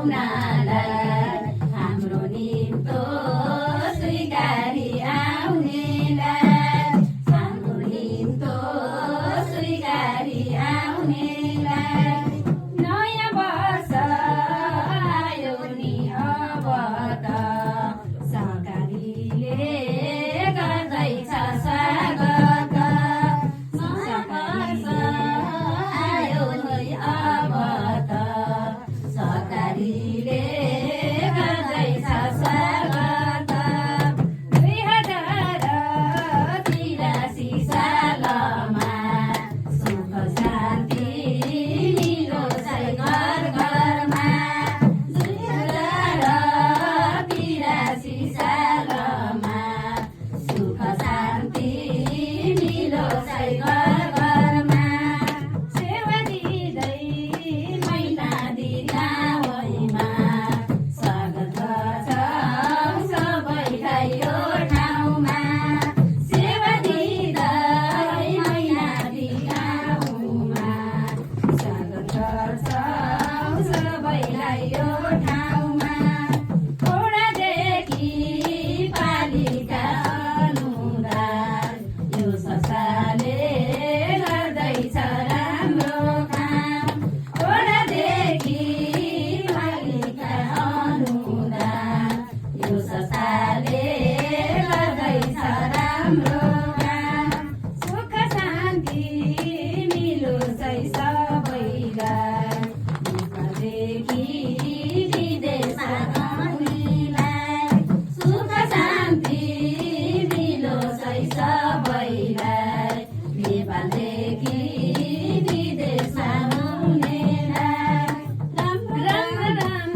पाउनालाई हाम्रो निम्तो स्वीकारी आउनेलाई हाम्रो निम्तो स्वीकारी आउनेलाई नयाँ वर्ष आयो नि अब त सरकारीले गर्दैछ स्वागत नयाँ वर्ष आयो नि अब त सरकारीले गर्दैछ स्वागत 2083 सालमा सुख शान्ति मिलोस् है घर घरमा 2083 सालमा सुख शान्ति मिलोस् है घर घरमा सेवा दिँदै महिना दिगावैमा स्वागत गर्छौँ सबैलाई यो ठाउँमा सेवा दिँदै महिना दिगाउमा स्वागत गर्छौँ सबैलाई यो ठाउँमा ओडादेखि पालिका अनुदान यो संस्थाले गर्दैछ राम्रो काम ओडादेखि पालिका अनुदान यो संस्थाले गर्दैछ राम्रो काम सुख शान्ति मिलोस् है सबैलाई नेपालदेखि विदेशमा आउनेलाई सुख शान्ति मिलोस् है सबैलाई नेपालदेखि विदेशमा आउनेलाई राम राम राम